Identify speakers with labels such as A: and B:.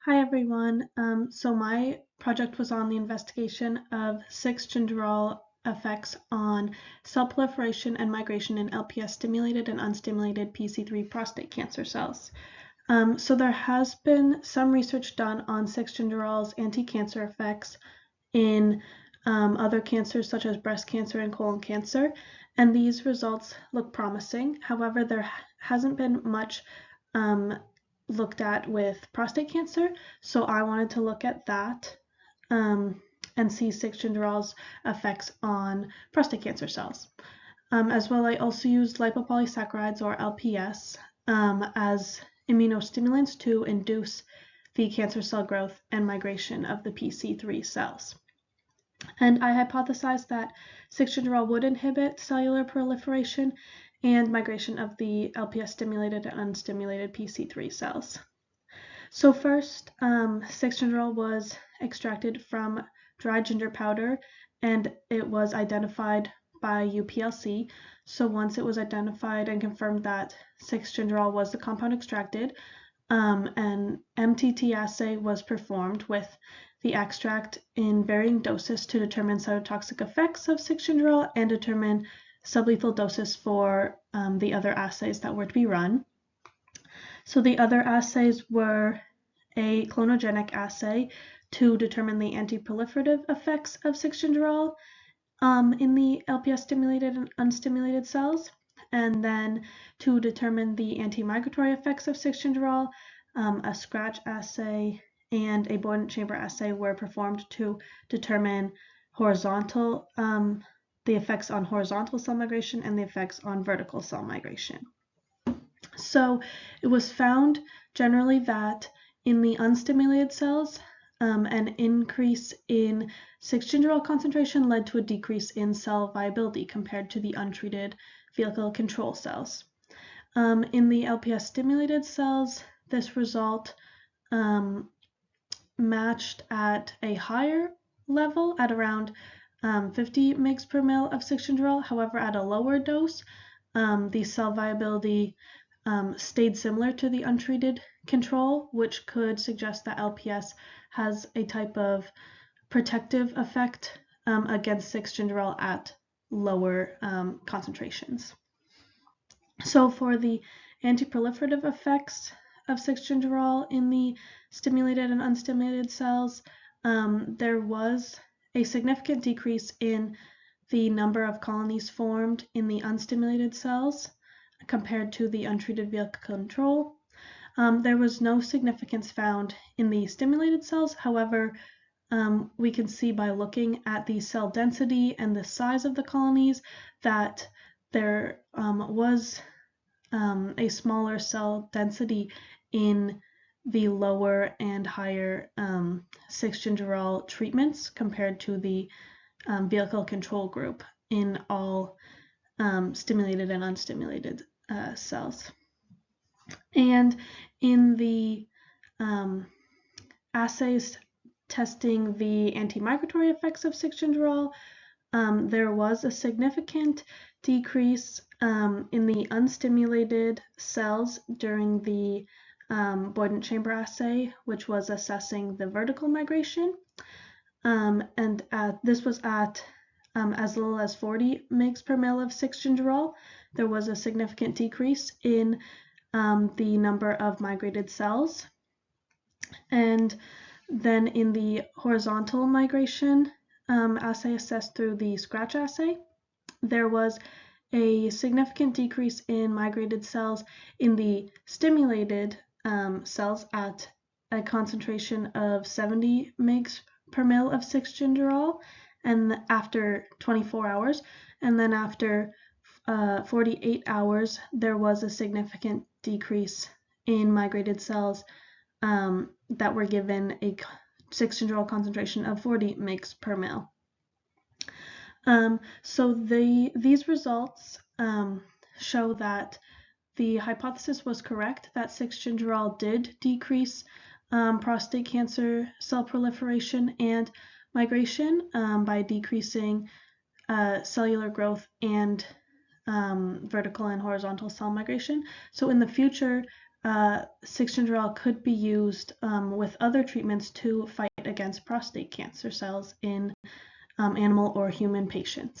A: Hi everyone. So my project was on the investigation of 6-gingerol effects on cell proliferation and migration in LPS-stimulated and unstimulated PC3 prostate cancer cells. So there has been some research done on 6-gingerol's anti-cancer effects in other cancers such as breast cancer and colon cancer, and these results look promising. However, there hasn't been much looked at with prostate cancer, so I wanted to look at that and see 6-gingerol's effects on prostate cancer cells. As well, I also used lipopolysaccharides, or LPS, as immunostimulants to induce the cancer cell growth and migration of the PC3 cells. And I hypothesized that 6-gingerol would inhibit cellular proliferation and migration of the LPS-stimulated and unstimulated PC3 cells. So first, 6-gingerol was extracted from dry ginger powder, and it was identified by UPLC. So once it was identified and confirmed that 6-gingerol was the compound extracted, an MTT assay was performed with the extract in varying doses to determine cytotoxic effects of 6-gingerol and determine sublethal doses for the other assays that were to be run. So the other assays were a clonogenic assay to determine the anti-proliferative effects of 6-gingerol in the LPS-stimulated and unstimulated cells, and then to determine the anti-migratory effects of 6-gingerol, a scratch assay and a Boydent chamber assay were performed to determine horizontal the effects on horizontal cell migration and the effects on vertical cell migration. So it was found generally that in the unstimulated cells, an increase in 6-gingerol concentration led to a decrease in cell viability compared to the untreated vehicle control cells. In the LPS-stimulated cells, this result matched at a higher level at around 50 mg per ml of 6-gingerol. However, at a lower dose, the cell viability stayed similar to the untreated control, which could suggest that LPS has a type of protective effect against 6-gingerol at lower concentrations. So for the anti-proliferative effects of 6-gingerol in the stimulated and unstimulated cells, there was a significant decrease in the number of colonies formed in the unstimulated cells compared to the untreated vehicle control. There was no significance found in the stimulated cells. However, we can see by looking at the cell density and the size of the colonies that there was a smaller cell density in the lower and higher 6-gingerol treatments compared to the vehicle control group in all stimulated and unstimulated cells. And in the assays testing the anti-migratory effects of 6-gingerol, there was a significant decrease in the unstimulated cells during the Boydent chamber assay, which was assessing the vertical migration. And this was at as little as 40 mg per ml of 6-gingerol. There was a significant decrease in the number of migrated cells. And then in the horizontal migration assay assessed through the scratch assay, there was a significant decrease in migrated cells in the stimulated cells at a concentration of 70 mg per ml of 6-gingerol and after 24 hours, and then after 48 hours there was a significant decrease in migrated cells that were given a 6-gingerol concentration of 40 mg per ml. So these results show that the hypothesis was correct, that 6-gingerol did decrease prostate cancer cell proliferation and migration by decreasing cellular growth and vertical and horizontal cell migration. So in the future, 6-gingerol could be used with other treatments to fight against prostate cancer cells in animal or human patients.